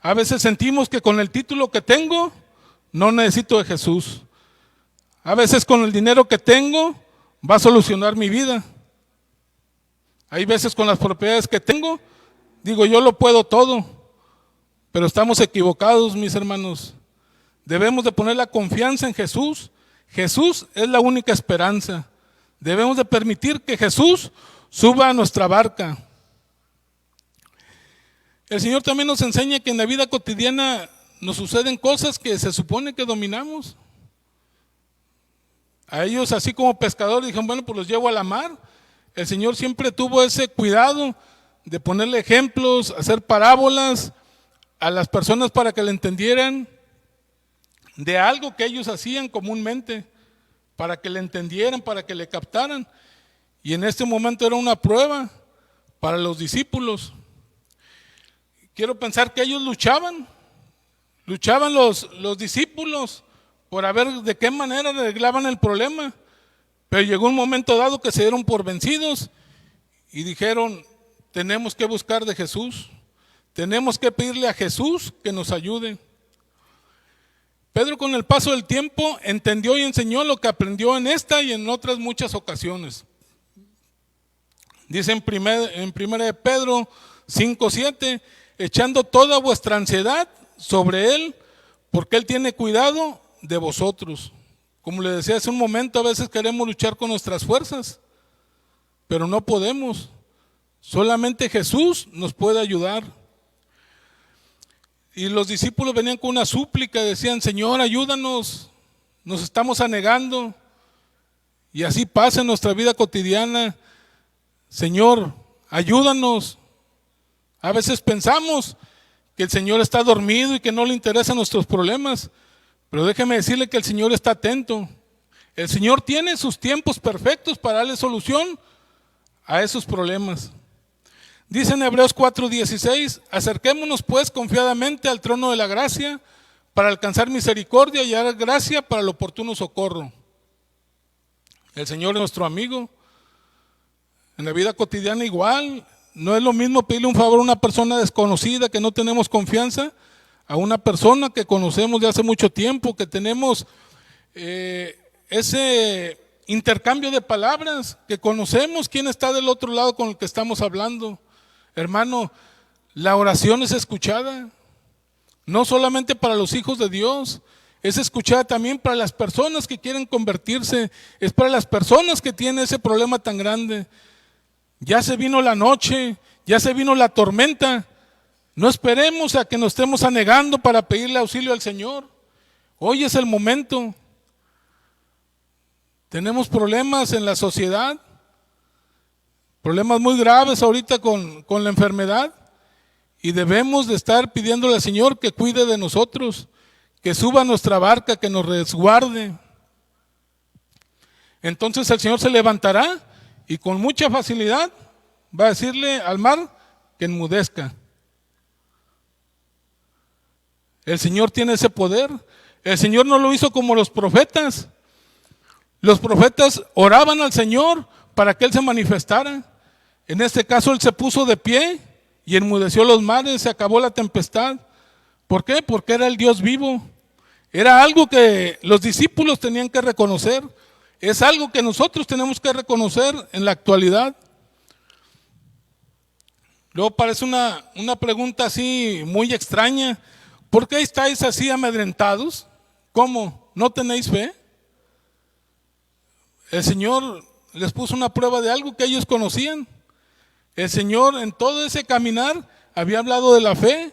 A veces sentimos que con el título que tengo, no necesito de Jesús. A veces con el dinero que tengo, va a solucionar mi vida. Hay veces con las propiedades que tengo, digo, yo lo puedo todo. Pero estamos equivocados, mis hermanos. Debemos de poner la confianza en Jesús. Jesús es la única esperanza. Debemos de permitir que Jesús suba a nuestra barca. El Señor también nos enseña que en la vida cotidiana nos suceden cosas que se supone que dominamos. A ellos, así como pescadores, dijeron, bueno, pues los llevo a la mar. El Señor siempre tuvo ese cuidado de ponerle ejemplos, hacer parábolas a las personas para que le entendieran de algo que ellos hacían comúnmente, para que le entendieran, para que le captaran. Y en este momento era una prueba para los discípulos. Quiero pensar que ellos luchaban los discípulos por ver de qué manera arreglaban el problema. Pero llegó un momento dado que se dieron por vencidos y dijeron, tenemos que buscar de Jesús, tenemos que pedirle a Jesús que nos ayude. Pedro, con el paso del tiempo, entendió y enseñó lo que aprendió en esta y en otras muchas ocasiones. Dice en 1 de Pedro 5:7, echando toda vuestra ansiedad sobre Él, porque Él tiene cuidado de vosotros. Como le decía hace un momento, a veces queremos luchar con nuestras fuerzas, pero no podemos. Solamente Jesús nos puede ayudar. Y los discípulos venían con una súplica, decían, Señor, ayúdanos, nos estamos anegando. Y así pasa en nuestra vida cotidiana. Señor, ayúdanos. A veces pensamos que el Señor está dormido y que no le interesan nuestros problemas, pero déjeme decirle que el Señor está atento. El Señor tiene sus tiempos perfectos para darle solución a esos problemas. Dice en Hebreos 4:16, acerquémonos pues confiadamente al trono de la gracia para alcanzar misericordia y hallar gracia para el oportuno socorro. El Señor es nuestro amigo. En la vida cotidiana igual, no es lo mismo pedirle un favor a una persona desconocida que no tenemos confianza, a una persona que conocemos de hace mucho tiempo, que tenemos ese intercambio de palabras, que conocemos quién está del otro lado con el que estamos hablando. Hermano, la oración es escuchada, no solamente para los hijos de Dios, es escuchada también para las personas que quieren convertirse, es para las personas que tienen ese problema tan grande. Ya se vino la noche, ya se vino la tormenta, no esperemos a que nos estemos anegando para pedirle auxilio al Señor. Hoy es el momento. Tenemos problemas en la sociedad, problemas muy graves ahorita con la enfermedad, y debemos de estar pidiéndole al Señor que cuide de nosotros, que suba a nuestra barca, que nos resguarde. Entonces el Señor se levantará y con mucha facilidad va a decirle al mar que enmudezca. El Señor tiene ese poder. El Señor no lo hizo como los profetas. Los profetas oraban al Señor para que Él se manifestara. En este caso Él se puso de pie y enmudeció los mares, se acabó la tempestad. ¿Por qué? Porque era el Dios vivo. Era algo que los discípulos tenían que reconocer. Es algo que nosotros tenemos que reconocer en la actualidad. Luego parece una pregunta así muy extraña. ¿Por qué estáis así amedrentados? ¿Cómo? ¿No tenéis fe? El Señor les puso una prueba de algo que ellos conocían. El Señor en todo ese caminar había hablado de la fe.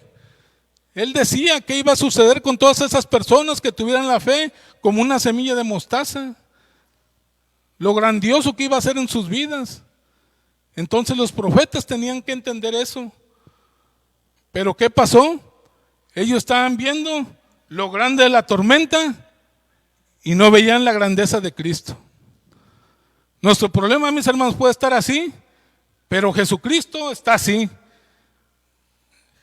Él decía que iba a suceder con todas esas personas que tuvieran la fe como una semilla de mostaza. Lo grandioso que iba a ser en sus vidas. Entonces los profetas tenían que entender eso. Pero ¿qué pasó? Ellos estaban viendo lo grande de la tormenta y no veían la grandeza de Cristo. Nuestro problema, mis hermanos, puede estar así, pero Jesucristo está así.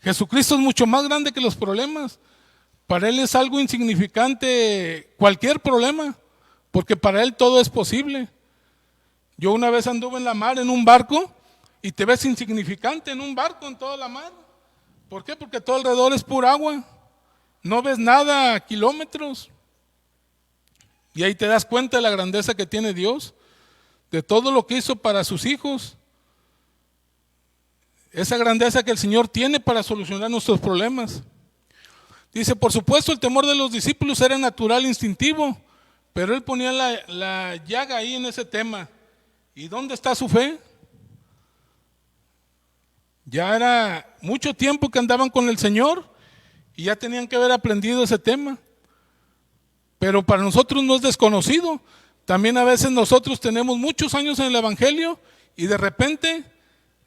Jesucristo es mucho más grande que los problemas. Para Él es algo insignificante cualquier problema, porque para Él todo es posible. Yo una vez anduve en la mar en un barco y te ves insignificante en un barco en toda la mar. ¿Por qué? Porque todo alrededor es pura agua. No ves nada a kilómetros. Y ahí te das cuenta de la grandeza que tiene Dios, de todo lo que hizo para sus hijos. Esa grandeza que el Señor tiene para solucionar nuestros problemas. Dice, por supuesto, el temor de los discípulos era natural, instintivo, pero Él ponía la llaga ahí en ese tema. ¿Y dónde está su fe? Ya era mucho tiempo que andaban con el Señor y ya tenían que haber aprendido ese tema. Pero para nosotros no es desconocido. También a veces nosotros tenemos muchos años en el Evangelio y de repente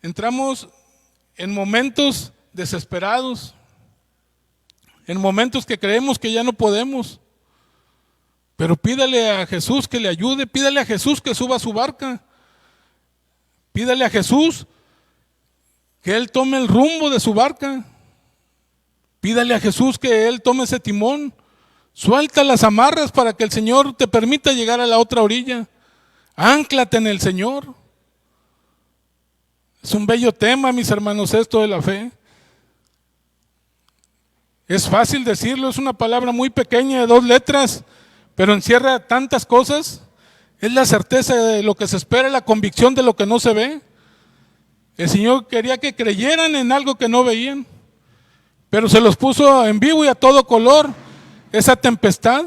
entramos en momentos desesperados, en momentos que creemos que ya no podemos. Pero pídale a Jesús que le ayude, pídale a Jesús que suba a su barca, pídale a Jesús que Él tome el rumbo de su barca, pídale a Jesús que Él tome ese timón. Suelta las amarras para que el Señor te permita llegar a la otra orilla. Ánclate en el Señor. Es un bello tema, mis hermanos, esto de la fe. Es fácil decirlo, es una palabra muy pequeña de 2 letras, pero encierra tantas cosas. Es la certeza de lo que se espera, la convicción de lo que no se ve. El Señor quería que creyeran en algo que no veían, pero se los puso en vivo y a todo color esa tempestad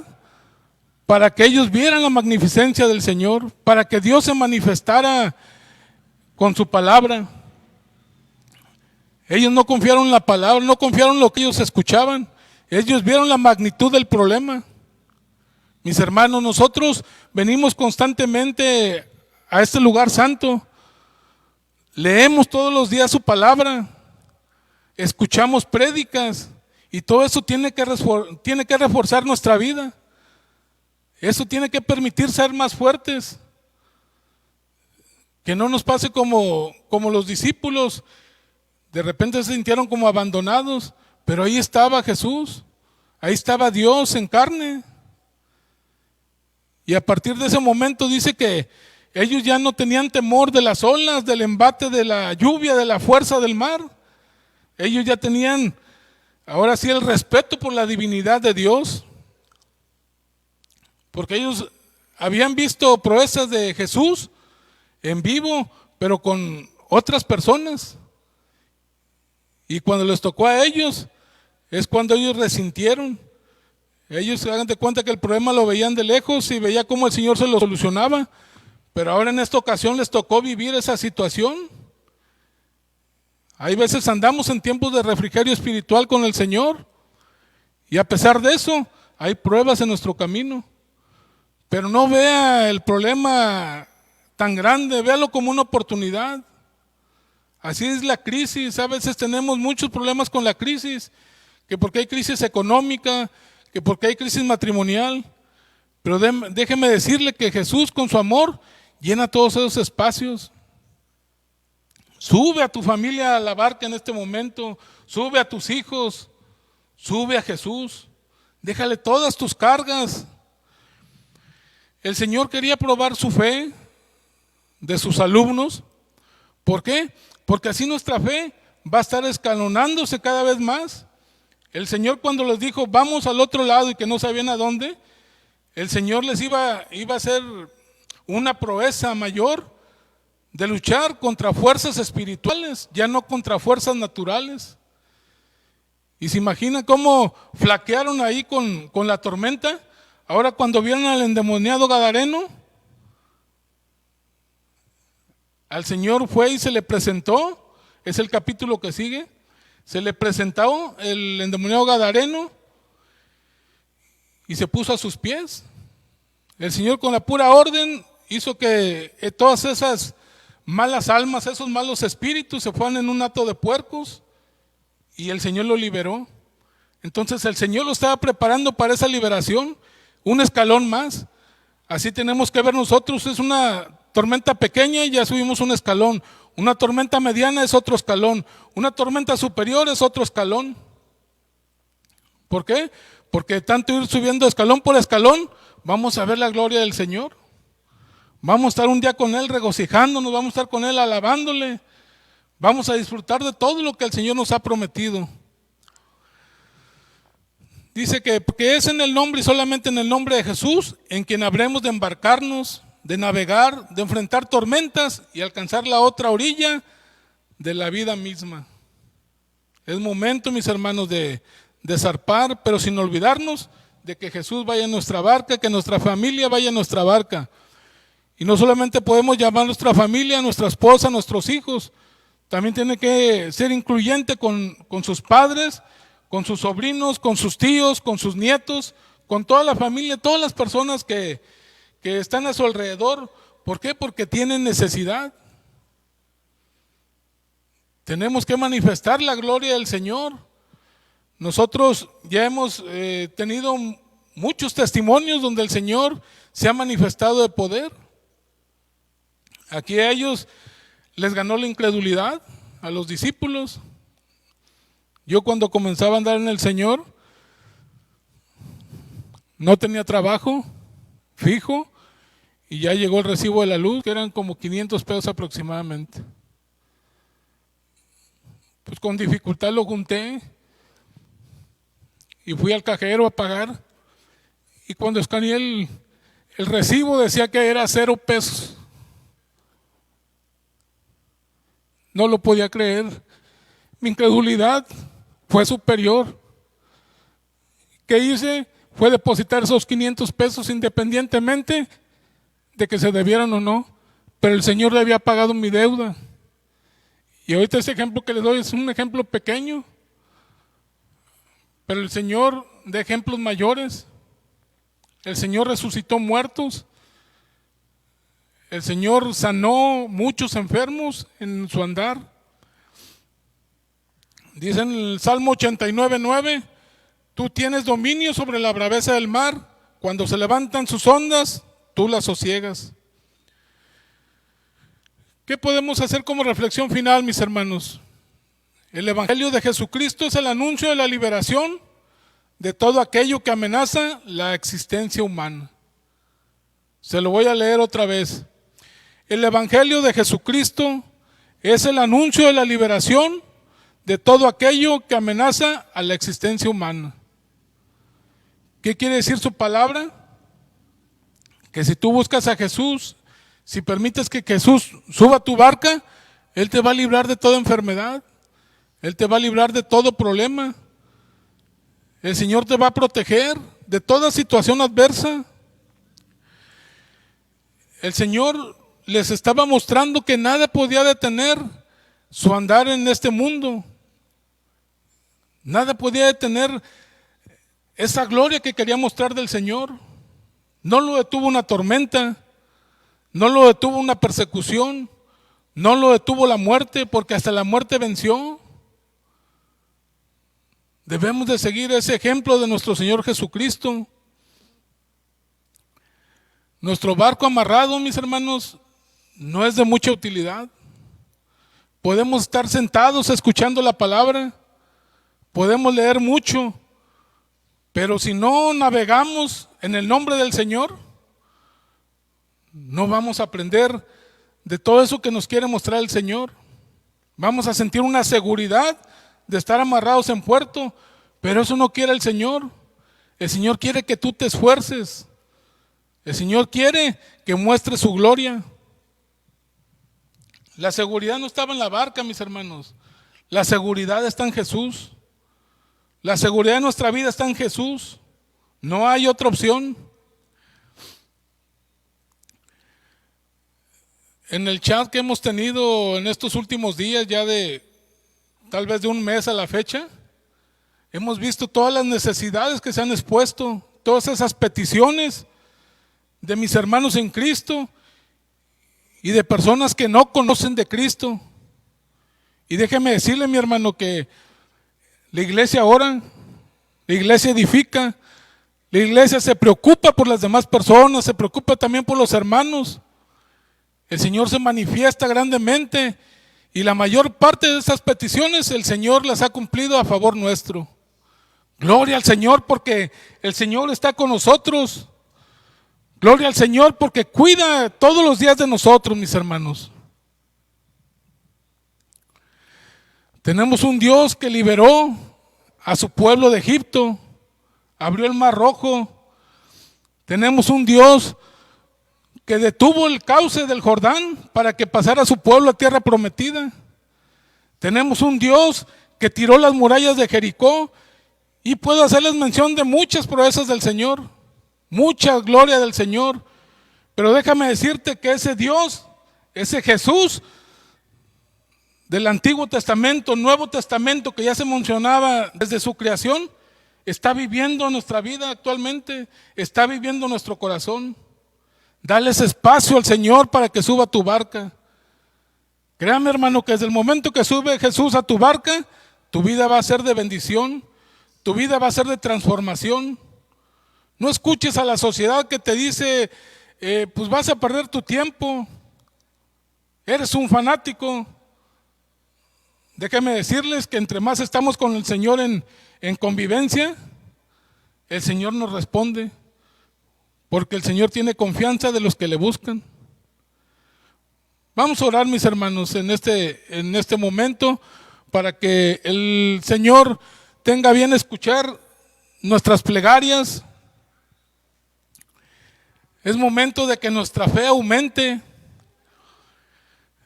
para que ellos vieran la magnificencia del Señor, para que Dios se manifestara con su palabra. Ellos no confiaron en la palabra, no confiaron en lo que ellos escuchaban, ellos vieron la magnitud del problema. Mis hermanos, nosotros venimos constantemente a este lugar santo, leemos todos los días su palabra, escuchamos prédicas, y todo eso tiene que reforzar nuestra vida. Eso tiene que permitir ser más fuertes. Que no nos pase como los discípulos. De repente se sintieron como abandonados, pero ahí estaba Jesús. Ahí estaba Dios en carne. Y a partir de ese momento dice que ellos ya no tenían temor de las olas, del embate de la lluvia, de la fuerza del mar. Ellos ya tenían ahora sí el respeto por la divinidad de Dios, porque ellos habían visto proezas de Jesús en vivo, pero con otras personas. Y cuando les tocó a ellos, es cuando ellos resintieron. Ellos se dan de cuenta que el problema lo veían de lejos y veía cómo el Señor se lo solucionaba, pero ahora en esta ocasión les tocó vivir esa situación. Hay veces andamos en tiempos de refrigerio espiritual con el Señor y a pesar de eso hay pruebas en nuestro camino. Pero no vea el problema tan grande, véalo como una oportunidad. Así es la crisis, a veces tenemos muchos problemas con la crisis, que porque hay crisis económica, que porque hay crisis matrimonial. Pero déjeme decirle que Jesús con su amor llena todos esos espacios. Sube a tu familia a la barca en este momento, sube a tus hijos, sube a Jesús, déjale todas tus cargas. El Señor quería probar su fe de sus alumnos. ¿Por qué? Porque así nuestra fe va a estar escalonándose cada vez más. El Señor cuando les dijo, vamos al otro lado y que no sabían a dónde, el Señor les iba a hacer una proeza mayor de luchar contra fuerzas espirituales, ya no contra fuerzas naturales. Y se imaginan cómo flaquearon ahí con la tormenta. Ahora cuando vieron al endemoniado gadareno, al Señor fue y se le presentó, es el capítulo que sigue, se le presentó el endemoniado gadareno y se puso a sus pies. El Señor con la pura orden hizo que todas esas malas almas, esos malos espíritus se fueran en un hato de puercos y el Señor lo liberó. Entonces el Señor lo estaba preparando para esa liberación, un escalón más. Así tenemos que ver nosotros, es una tormenta pequeña y ya subimos un escalón, una tormenta mediana es otro escalón, una tormenta superior es otro escalón. ¿Por qué? Porque de tanto ir subiendo escalón por escalón, vamos a ver la gloria del Señor. Vamos a estar un día con Él regocijándonos, vamos a estar con Él alabándole. Vamos a disfrutar de todo lo que el Señor nos ha prometido. Dice que es en el nombre y solamente en el nombre de Jesús en quien habremos de embarcarnos, de navegar, de enfrentar tormentas y alcanzar la otra orilla de la vida misma. Es momento, mis hermanos, de zarpar, pero sin olvidarnos de que Jesús vaya en nuestra barca, que nuestra familia vaya en nuestra barca. Y no solamente podemos llamar a nuestra familia, a nuestra esposa, a nuestros hijos, también tiene que ser incluyente con sus padres, con sus sobrinos, con sus tíos, con sus nietos, con toda la familia, todas las personas que están a su alrededor. ¿Por qué? Porque tienen necesidad. Tenemos que manifestar la gloria del Señor. Nosotros ya hemos tenido muchos testimonios donde el Señor se ha manifestado de poder. Aquí a ellos les ganó la incredulidad, a los discípulos. Yo cuando comenzaba a andar en el Señor, no tenía trabajo fijo y ya llegó el recibo de la luz, que eran como 500 pesos aproximadamente. Pues con dificultad lo junté y fui al cajero a pagar, y cuando escaneé el recibo decía que era 0 pesos. No lo podía creer. Mi incredulidad fue superior. ¿Qué hice? Fue depositar esos 500 pesos independientemente de que se debieran o no, pero el Señor le había pagado mi deuda. Y ahorita ese ejemplo que les doy es un ejemplo pequeño, pero el Señor da ejemplos mayores. El Señor resucitó muertos. El Señor sanó muchos enfermos en su andar. Dice en el Salmo 89:9, tú tienes dominio sobre la braveza del mar. Cuando se levantan sus ondas, tú las sosiegas. ¿Qué podemos hacer como reflexión final, mis hermanos? El Evangelio de Jesucristo es el anuncio de la liberación de todo aquello que amenaza la existencia humana. Se lo voy a leer otra vez. El Evangelio de Jesucristo es el anuncio de la liberación de todo aquello que amenaza a la existencia humana. ¿Qué quiere decir su palabra? Que si tú buscas a Jesús, si permites que Jesús suba a tu barca, Él te va a librar de toda enfermedad, Él te va a librar de todo problema. El Señor te va a proteger de toda situación adversa. El Señor les estaba mostrando que nada podía detener su andar en este mundo. Nada podía detener esa gloria que quería mostrar del Señor. No lo detuvo una tormenta, no lo detuvo una persecución, no lo detuvo la muerte, porque hasta la muerte venció. Debemos de seguir ese ejemplo de nuestro Señor Jesucristo. Nuestro barco amarrado, mis hermanos, no es de mucha utilidad. Podemos estar sentados escuchando la palabra, podemos leer mucho, pero si no navegamos en el nombre del Señor, no vamos a aprender de todo eso que nos quiere mostrar el Señor. Vamos a sentir una seguridad de estar amarrados en puerto, pero eso no quiere el Señor. El Señor quiere que tú te esfuerces. El Señor quiere que muestres su gloria. La seguridad no estaba en la barca, mis hermanos. La seguridad está en Jesús. La seguridad de nuestra vida está en Jesús. No hay otra opción. En el chat que hemos tenido en estos últimos días, ya de tal vez de un mes a la fecha, hemos visto todas las necesidades que se han expuesto, todas esas peticiones de mis hermanos en Cristo y de personas que no conocen de Cristo. Y déjeme decirle, mi hermano, que la iglesia ora, la iglesia edifica, la iglesia se preocupa por las demás personas, se preocupa también por los hermanos. El Señor se manifiesta grandemente y la mayor parte de esas peticiones el Señor las ha cumplido a favor nuestro. Gloria al Señor porque el Señor está con nosotros. Gloria al Señor porque cuida todos los días de nosotros, mis hermanos. Tenemos un Dios que liberó a su pueblo de Egipto, abrió el Mar Rojo. Tenemos un Dios que detuvo el cauce del Jordán para que pasara su pueblo a tierra prometida. Tenemos un Dios que tiró las murallas de Jericó, y puedo hacerles mención de muchas proezas del Señor, mucha gloria del Señor. Pero déjame decirte que ese Dios, ese Jesús del Antiguo Testamento, Nuevo Testamento, que ya se mencionaba desde su creación, está viviendo nuestra vida actualmente, está viviendo nuestro corazón. Dales espacio al Señor para que suba a tu barca. Créame, hermano, que desde el momento que sube Jesús a tu barca, tu vida va a ser de bendición, tu vida va a ser de transformación. No escuches a la sociedad que te dice, pues vas a perder tu tiempo, eres un fanático. Déjenme decirles que entre más estamos con el Señor en convivencia, el Señor nos responde, porque el Señor tiene confianza de los que le buscan. Vamos a orar, mis hermanos, en este momento, para que el Señor tenga bien escuchar nuestras plegarias. Es momento de que nuestra fe aumente.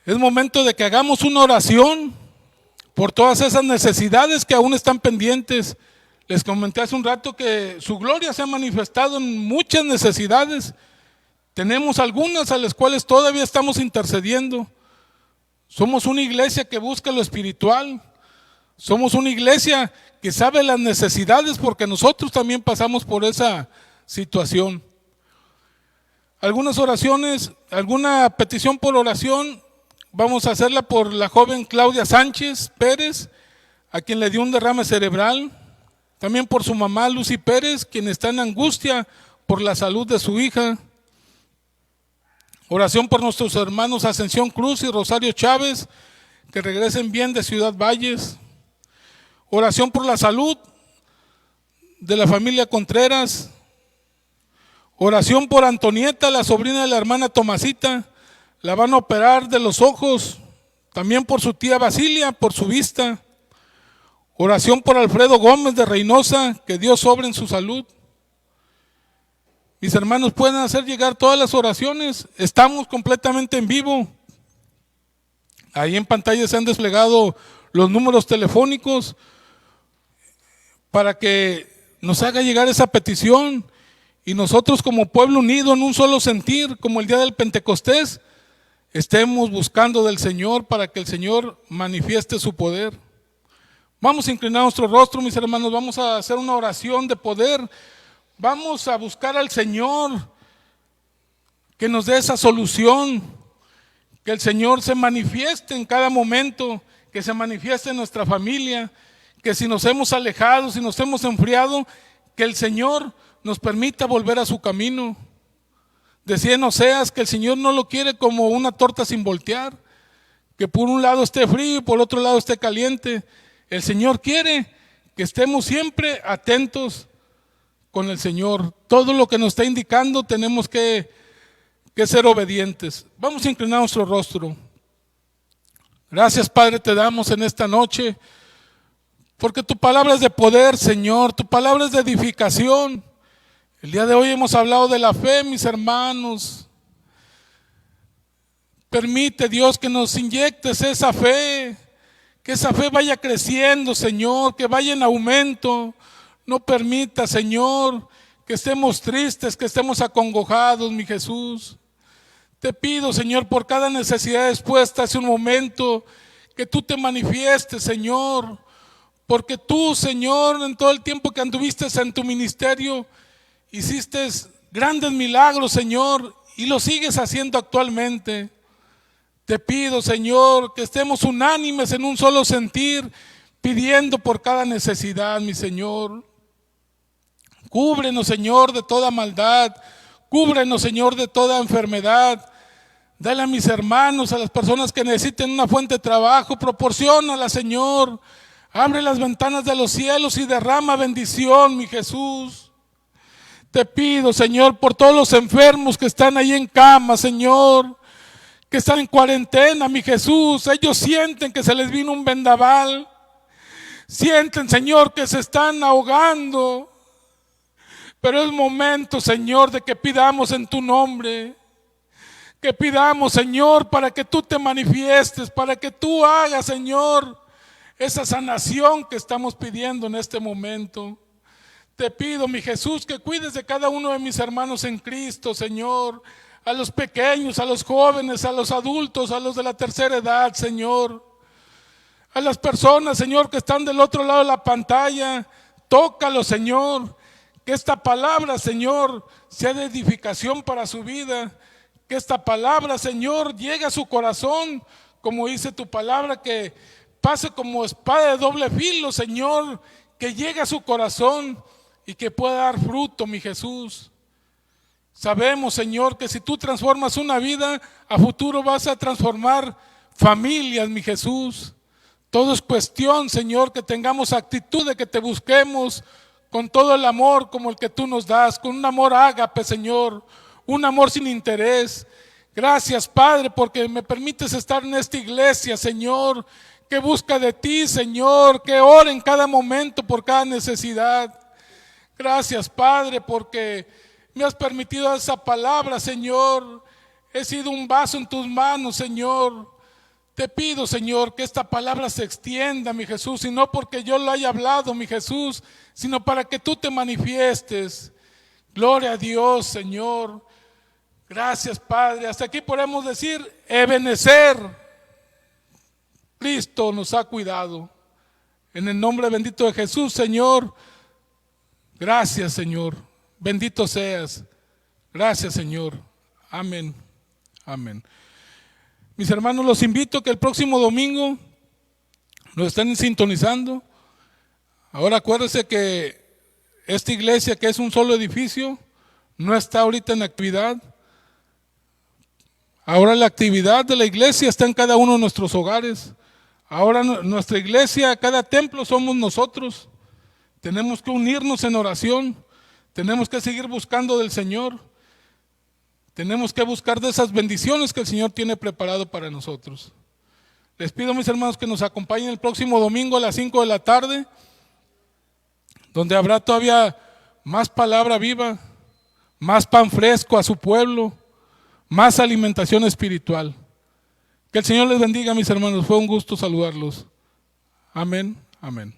Es momento de que hagamos una oración por todas esas necesidades que aún están pendientes. Les comenté hace un rato que su gloria se ha manifestado en muchas necesidades. Tenemos algunas a las cuales todavía estamos intercediendo. Somos una iglesia que busca lo espiritual. Somos una iglesia que sabe las necesidades porque nosotros también pasamos por esa situación. Algunas oraciones, alguna petición por oración, vamos a hacerla por la joven Claudia Sánchez Pérez, a quien le dio un derrame cerebral. También por su mamá Lucy Pérez, quien está en angustia por la salud de su hija. Oración por nuestros hermanos Ascensión Cruz y Rosario Chávez, que regresen bien de Ciudad Valles. Oración por la salud de la familia Contreras. Oración por Antonieta, la sobrina de la hermana Tomasita, la van a operar de los ojos. También por su tía Basilia, por su vista. Oración por Alfredo Gómez de Reynosa, que Dios obre en su salud. Mis hermanos, pueden hacer llegar todas las oraciones. Estamos completamente en vivo. Ahí en pantalla se han desplegado los números telefónicos para que nos haga llegar esa petición y nosotros como pueblo unido en un solo sentir, como el día del Pentecostés, estemos buscando del Señor para que el Señor manifieste su poder. Vamos a inclinar nuestro rostro, mis hermanos, vamos a hacer una oración de poder. Vamos a buscar al Señor que nos dé esa solución, que el Señor se manifieste en cada momento, que se manifieste en nuestra familia, que si nos hemos alejado, si nos hemos enfriado, que el Señor nos permita volver a su camino. Decía en Oseas que el Señor no lo quiere como una torta sin voltear, que por un lado esté frío y por otro lado esté caliente. El Señor quiere que estemos siempre atentos con el Señor. Todo lo que nos está indicando tenemos que ser obedientes. Vamos a inclinar nuestro rostro. Gracias, Padre, te damos en esta noche, porque tu palabra es de poder, Señor, tu palabra es de edificación. El día de hoy hemos hablado de la fe, mis hermanos. Permite, Dios, que nos inyectes esa fe, que esa fe vaya creciendo, Señor, que vaya en aumento. No permita, Señor, que estemos tristes, que estemos acongojados, mi Jesús. Te pido, Señor, por cada necesidad expuesta hace un momento, que tú te manifiestes, Señor, porque tú, Señor, en todo el tiempo que anduviste en tu ministerio, hiciste grandes milagros, Señor, y lo sigues haciendo actualmente. Te pido, Señor, que estemos unánimes en un solo sentir, pidiendo por cada necesidad, mi Señor. Cúbrenos, Señor, de toda maldad. Cúbrenos, Señor, de toda enfermedad. Dale a mis hermanos, a las personas que necesiten una fuente de trabajo, proporciónala, Señor. Abre las ventanas de los cielos y derrama bendición, mi Jesús. Te pido, Señor, por todos los enfermos que están ahí en cama, Señor, que están en cuarentena, mi Jesús. Ellos sienten que se les vino un vendaval. Sienten, Señor, que se están ahogando. Pero es momento, Señor, de que pidamos en tu nombre. Que pidamos, Señor, para que tú te manifiestes, para que tú hagas, Señor, esa sanación que estamos pidiendo en este momento. Te pido, mi Jesús, que cuides de cada uno de mis hermanos en Cristo, Señor. A los pequeños, a los jóvenes, a los adultos, a los de la tercera edad, Señor. A las personas, Señor, que están del otro lado de la pantalla. Tócalos, Señor. Que esta palabra, Señor, sea de edificación para su vida. Que esta palabra, Señor, llegue a su corazón, como dice tu palabra, que pase como espada de doble filo, Señor, que llegue a su corazón y que pueda dar fruto, mi Jesús. Sabemos, Señor, que si tú transformas una vida, a futuro vas a transformar familias, mi Jesús. Todo es cuestión, Señor, que tengamos actitud de que te busquemos con todo el amor como el que tú nos das, con un amor ágape, Señor, un amor sin interés. Gracias, Padre, porque me permites estar en esta iglesia, Señor, que busca de ti, Señor, que ora en cada momento por cada necesidad. Gracias, Padre, porque me has permitido esa palabra, Señor. He sido un vaso en tus manos, Señor. Te pido, Señor, que esta palabra se extienda, mi Jesús, y no porque yo lo haya hablado, mi Jesús, sino para que tú te manifiestes. Gloria a Dios, Señor. Gracias, Padre. Hasta aquí podemos decir, Ebenezer, Cristo nos ha cuidado. En el nombre bendito de Jesús, Señor. Gracias, Señor. Bendito seas. Gracias, Señor. Amén. Amén. Mis hermanos, los invito a que el próximo domingo nos estén sintonizando. Ahora acuérdense que esta iglesia, que es un solo edificio, no está ahorita en actividad. Ahora la actividad de la iglesia está en cada uno de nuestros hogares. Ahora nuestra iglesia, cada templo somos nosotros. Tenemos que unirnos en oración. Tenemos que seguir buscando del Señor. Tenemos que buscar de esas bendiciones que el Señor tiene preparado para nosotros. Les pido, mis hermanos, que nos acompañen el próximo domingo a las 5 de la tarde, donde habrá todavía más palabra viva, más pan fresco a su pueblo, más alimentación espiritual. Que el Señor les bendiga, mis hermanos. Fue un gusto saludarlos. Amén, amén.